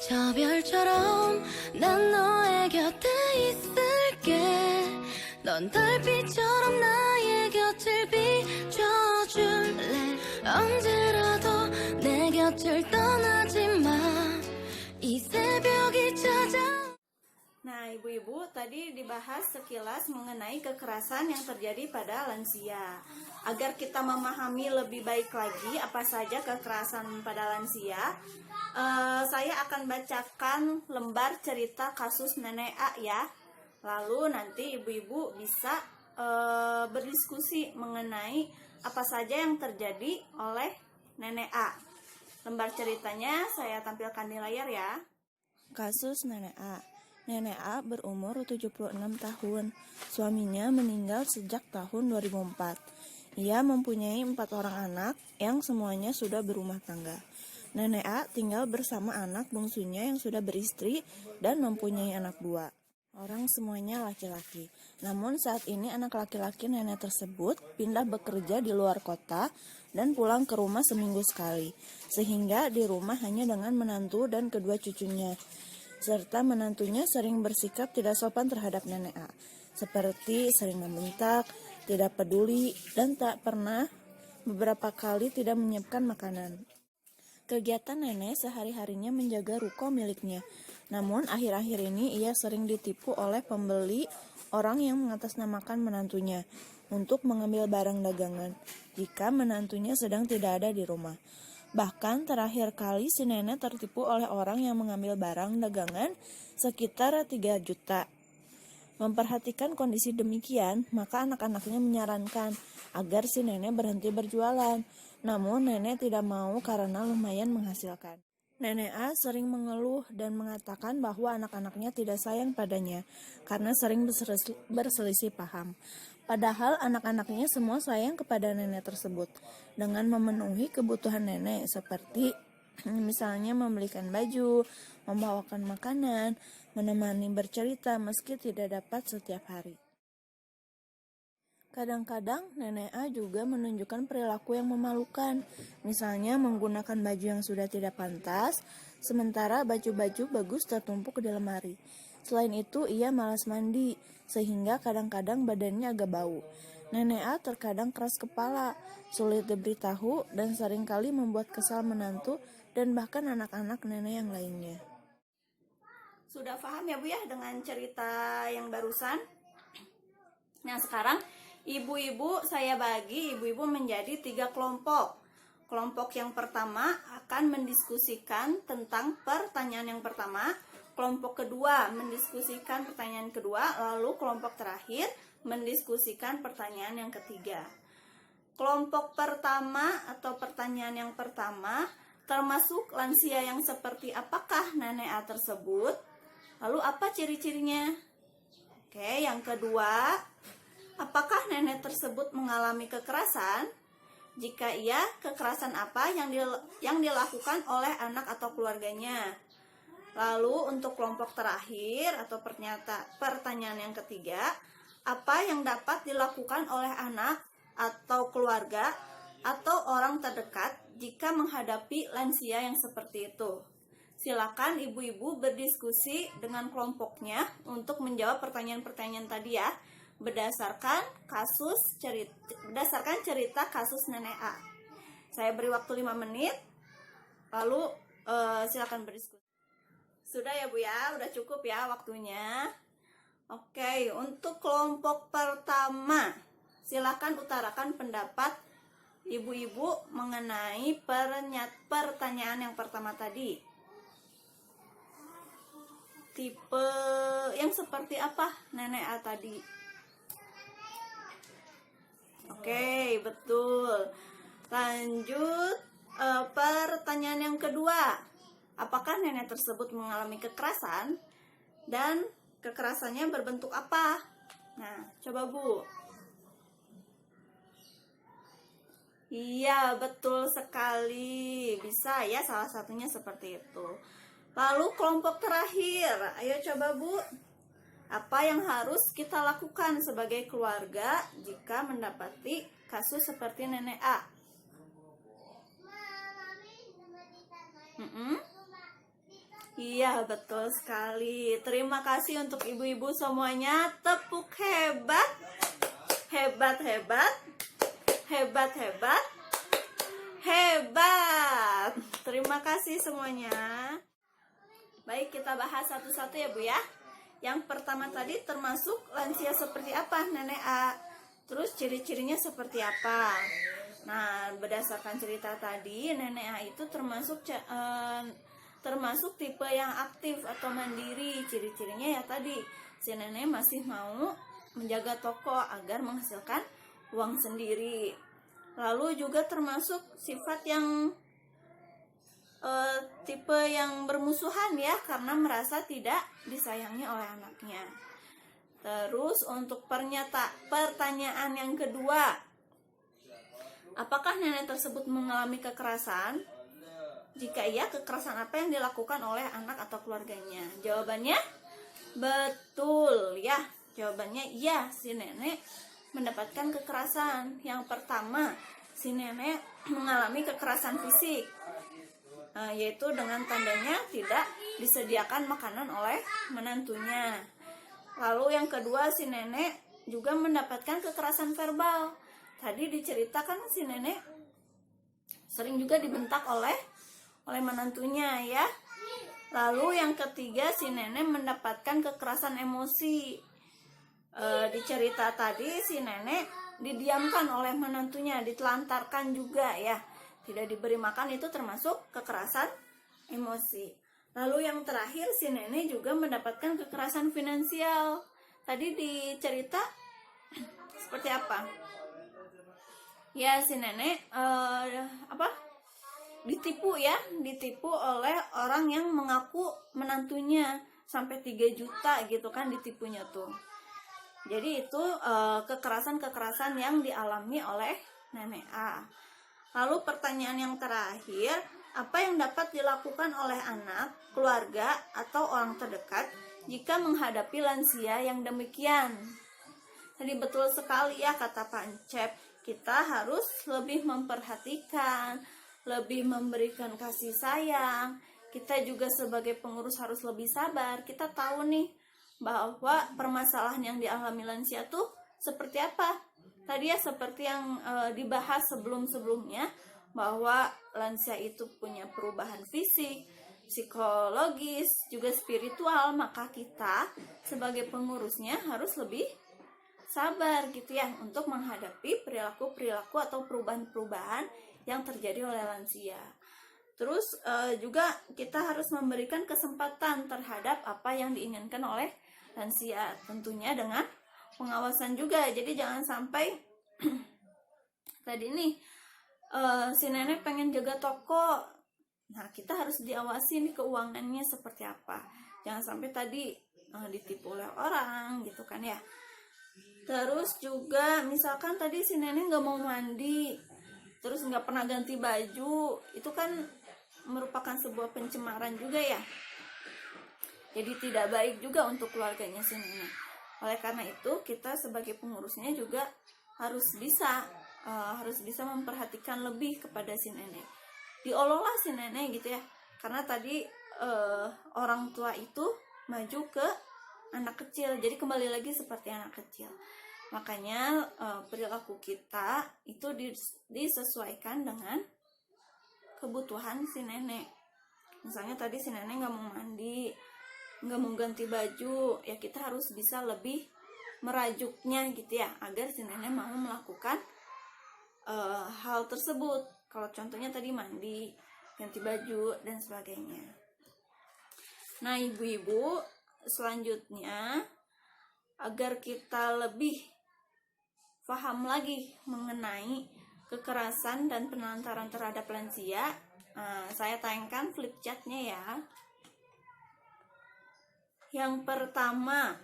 저별처럼 난 너의 곁에 있을게 넌 달빛처럼 나의 곁을 비춰줄래 언제라도 내 곁을 떠나지 마이 새벽이 찾아. Nah, ibu-ibu tadi dibahas sekilas mengenai kekerasan yang terjadi pada lansia. Agar kita memahami lebih baik lagi apa saja kekerasan pada lansia, saya akan bacakan lembar cerita kasus Nenek A ya. Lalu nanti ibu-ibu bisa berdiskusi mengenai apa saja yang terjadi oleh Nenek A. Lembar ceritanya saya tampilkan di layar ya. Kasus Nenek A. Nenek A berumur 76 tahun. Suaminya meninggal sejak tahun 2004. Ia mempunyai 4 orang anak yang semuanya sudah berumah tangga. Nenek A tinggal bersama anak bungsunya yang sudah beristri dan mempunyai anak 2. Orang semuanya laki-laki. Namun saat ini anak laki-laki nenek tersebut pindah bekerja di luar kota dan pulang ke rumah seminggu sekali. Sehingga di rumah hanya dengan menantu dan kedua cucunya. Serta menantunya sering bersikap tidak sopan terhadap Nenek A, seperti sering membentak, tidak peduli, dan tak pernah beberapa kali tidak menyiapkan makanan. Kegiatan nenek sehari-harinya menjaga ruko miliknya, namun akhir-akhir ini ia sering ditipu oleh pembeli orang yang mengatasnamakan menantunya untuk mengambil barang dagangan jika menantunya sedang tidak ada di rumah. Bahkan terakhir kali si nenek tertipu oleh orang yang mengambil barang dagangan sekitar 3 juta. Memperhatikan kondisi demikian, maka anak-anaknya menyarankan agar si nenek berhenti berjualan. Namun nenek tidak mau karena lumayan menghasilkan. Nenek A sering mengeluh dan mengatakan bahwa anak-anaknya tidak sayang padanya karena sering berselisih paham. Padahal anak-anaknya semua sayang kepada nenek tersebut dengan memenuhi kebutuhan nenek seperti misalnya membelikan baju, membawakan makanan, menemani bercerita meski tidak dapat setiap hari. Kadang-kadang nenek A juga menunjukkan perilaku yang memalukan, misalnya menggunakan baju yang sudah tidak pantas, sementara baju-baju bagus tertumpuk di lemari. Selain itu, ia malas mandi, sehingga kadang-kadang badannya agak bau. Nenek A terkadang keras kepala, sulit diberitahu, dan seringkali membuat kesal menantu dan bahkan anak-anak nenek yang lainnya. Sudah paham ya Bu ya dengan cerita yang barusan? Nah sekarang ibu-ibu saya bagi ibu-ibu menjadi 3 kelompok. Kelompok yang pertama akan mendiskusikan tentang pertanyaan yang pertama. Kelompok kedua mendiskusikan pertanyaan kedua, lalu kelompok terakhir mendiskusikan pertanyaan yang ketiga. Kelompok pertama atau pertanyaan yang pertama termasuk lansia yang seperti apakah Nenek A tersebut? Lalu apa ciri-cirinya? Oke, yang kedua, apakah nenek tersebut mengalami kekerasan? Jika iya, kekerasan apa yang dilakukan oleh anak atau keluarganya? Lalu untuk kelompok terakhir atau pertanyaan yang ketiga, apa yang dapat dilakukan oleh anak atau keluarga atau orang terdekat jika menghadapi lansia yang seperti itu? Silakan ibu-ibu berdiskusi dengan kelompoknya untuk menjawab pertanyaan-pertanyaan tadi ya, berdasarkan cerita kasus Nenek A. Saya beri waktu 5 menit, lalu silakan berdiskusi. Sudah ya Bu ya, udah cukup ya waktunya. Oke, untuk kelompok pertama, silakan utarakan pendapat ibu-ibu mengenai pertanyaan yang pertama tadi. Tipe yang seperti apa Nenek A tadi? Oke, betul. Lanjut, pertanyaan yang kedua. Apakah nenek tersebut mengalami kekerasan? Dan kekerasannya berbentuk apa? Nah, coba Bu. Iya, betul sekali. Bisa ya salah satunya seperti itu. Lalu kelompok terakhir. Ayo coba Bu. Apa yang harus kita lakukan sebagai keluarga jika mendapati kasus seperti Nenek A? Iya, betul sekali. Terima kasih untuk ibu-ibu semuanya. Tepuk hebat. Hebat, hebat. Hebat, hebat. Hebat. Terima kasih semuanya. Baik, kita bahas satu-satu ya Bu ya. Yang pertama tadi termasuk lansia seperti apa, Nenek A. Terus ciri-cirinya seperti apa. Nah, berdasarkan cerita tadi, Nenek A itu termasuk tipe yang aktif atau mandiri. Ciri-cirinya ya tadi, si nenek masih mau menjaga toko agar menghasilkan uang sendiri. Lalu juga termasuk sifat yang tipe yang bermusuhan ya, karena merasa tidak disayangi oleh anaknya. Terus untuk pertanyaan yang kedua, apakah nenek tersebut mengalami kekerasan? Jika iya, kekerasan apa yang dilakukan oleh anak atau keluarganya? Jawabannya betul ya. Jawabannya iya, si nenek mendapatkan kekerasan. Yang pertama, si nenek mengalami kekerasan fisik, yaitu dengan tandanya tidak disediakan makanan oleh menantunya. Lalu yang kedua, si nenek juga mendapatkan kekerasan verbal. Tadi diceritakan si nenek sering juga dibentak oleh menantunya ya. Lalu yang ketiga, si nenek mendapatkan kekerasan emosi. Di cerita tadi si nenek didiamkan oleh menantunya, ditelantarkan juga ya, tidak diberi makan, itu termasuk kekerasan emosi. Lalu yang terakhir, si nenek juga mendapatkan kekerasan finansial. Tadi di cerita seperti apa? Ya, si nenek ditipu oleh orang yang mengaku menantunya sampai 3 juta gitu kan ditipunya tuh. Jadi itu kekerasan yang dialami oleh nenek A. Lalu pertanyaan yang terakhir, apa yang dapat dilakukan oleh anak, keluarga, atau orang terdekat jika menghadapi lansia yang demikian? Tadi betul sekali ya kata Pak Encep, kita harus lebih memperhatikan, lebih memberikan kasih sayang. Kita juga sebagai pengurus harus lebih sabar. Kita tahu nih bahwa permasalahan yang dialami lansia tuh seperti apa. Tadi ya seperti yang dibahas sebelum-sebelumnya, bahwa lansia itu punya perubahan fisik, psikologis, juga spiritual. Maka kita sebagai pengurusnya harus lebih sabar gitu ya untuk menghadapi perilaku-perilaku atau perubahan-perubahan yang terjadi oleh lansia. Terus juga kita harus memberikan kesempatan terhadap apa yang diinginkan oleh lansia, tentunya dengan pengawasan juga. Jadi jangan sampai tadi nih si nenek pengen jaga toko, nah kita harus diawasi nih keuangannya seperti apa. Jangan sampai tadi ditipu oleh orang gitu kan ya. Terus juga misalkan tadi si nenek nggak mau mandi, terus nggak pernah ganti baju, itu kan merupakan sebuah pencemaran juga ya. Jadi tidak baik juga untuk keluarganya si nenek. Oleh karena itu kita sebagai pengurusnya juga harus bisa memperhatikan lebih kepada si nenek. Diolahlah si nenek gitu ya. Karena tadi orang tua itu maju ke anak kecil, jadi kembali lagi seperti anak kecil. Makanya perilaku kita itu disesuaikan dengan kebutuhan si nenek. Misalnya tadi si nenek nggak mau mandi, nggak mau ganti baju, ya kita harus bisa lebih merajuknya gitu ya, agar si nenek mau melakukan hal tersebut. Kalau contohnya tadi mandi, ganti baju, dan sebagainya. Nah ibu-ibu, selanjutnya agar kita lebih paham lagi mengenai kekerasan dan penelantaran terhadap lansia, saya tayangkan flip chartnya ya. Yang pertama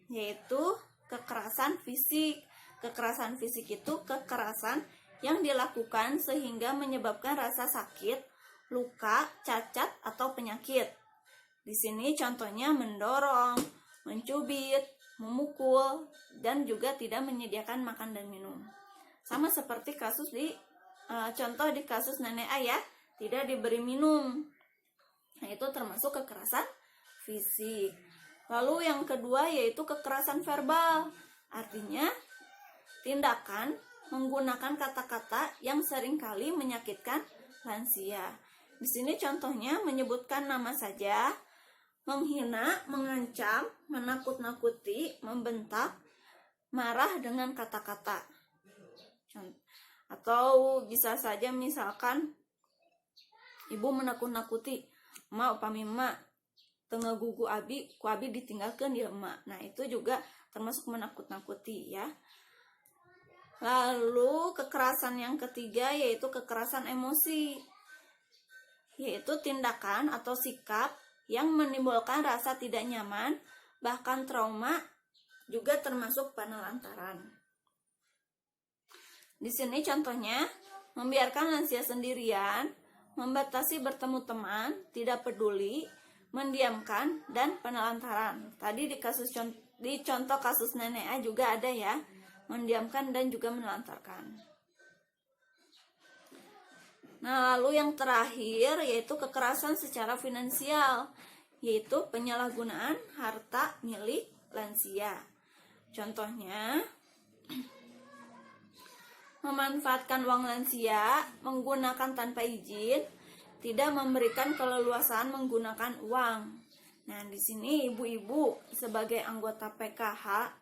yaitu kekerasan fisik. Kekerasan fisik itu kekerasan yang dilakukan sehingga menyebabkan rasa sakit, luka, cacat, atau penyakit. Di sini contohnya mendorong, mencubit, memukul, dan juga tidak menyediakan makan dan minum. Sama seperti kasus contoh di kasus nenek A ya, tidak diberi minum. Nah, itu termasuk kekerasan fisik. Lalu yang kedua yaitu kekerasan verbal. Artinya tindakan menggunakan kata-kata yang seringkali menyakitkan lansia. Di sini contohnya menyebutkan nama saja, menghina, mengancam, menakut-nakuti, membentak, marah dengan kata-kata. Atau bisa saja misalkan ibu menakut-nakuti, "Ma upami ma tengah gugu abi, ku abi ditinggalkan di emak." Nah, itu juga termasuk menakut-nakuti ya. Lalu kekerasan yang ketiga yaitu kekerasan emosi, yaitu tindakan atau sikap yang menimbulkan rasa tidak nyaman, bahkan trauma, juga termasuk penelantaran. Di sini contohnya membiarkan lansia sendirian, membatasi bertemu teman, tidak peduli, mendiamkan, dan penelantaran. Tadi di contoh kasus nenek A juga ada ya, mendiamkan dan juga menelantarkan. Nah, lalu yang terakhir yaitu kekerasan secara finansial, yaitu penyalahgunaan harta milik lansia. Contohnya, memanfaatkan uang lansia, menggunakan tanpa izin, tidak memberikan keleluasaan menggunakan uang. Nah, di sini ibu-ibu sebagai anggota PKH,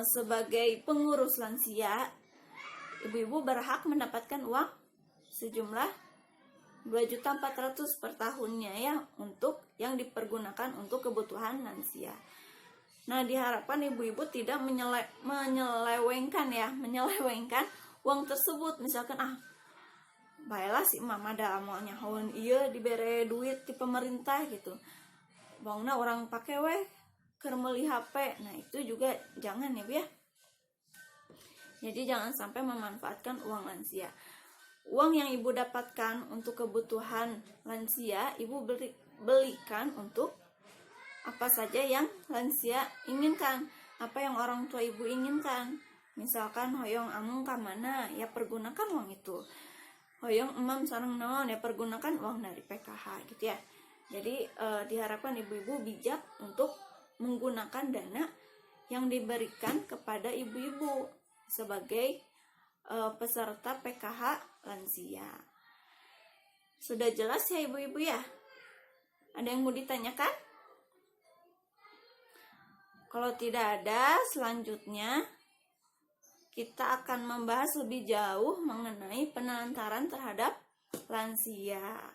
sebagai pengurus lansia, ibu-ibu berhak mendapatkan uang sejumlah 2.400.000 per tahunnya ya, untuk yang dipergunakan untuk kebutuhan lansia. Nah, diharapkan ibu-ibu tidak menyelewengkan uang tersebut. Misalkan baiklah si mama ada mau nyahoun iya dibere duit di pemerintah gitu, bangna orang pakai weh keur meuli HP. Nah, itu juga jangan ya Bu ya. Jadi jangan sampai memanfaatkan uang lansia. Uang yang ibu dapatkan untuk kebutuhan lansia, ibu belikan untuk apa saja yang lansia inginkan, apa yang orang tua ibu inginkan. Misalkan hoyong amung ka mana, ya pergunakan uang itu. Hoyong emam sareng naon, ya pergunakan uang dari PKH gitu ya. Jadi diharapkan ibu-ibu bijak untuk menggunakan dana yang diberikan kepada ibu-ibu sebagai peserta PKH lansia. Sudah jelas ya ibu-ibu ya? Ada yang mau ditanyakan? Kalau tidak ada, selanjutnya kita akan membahas lebih jauh mengenai penelantaran terhadap lansia.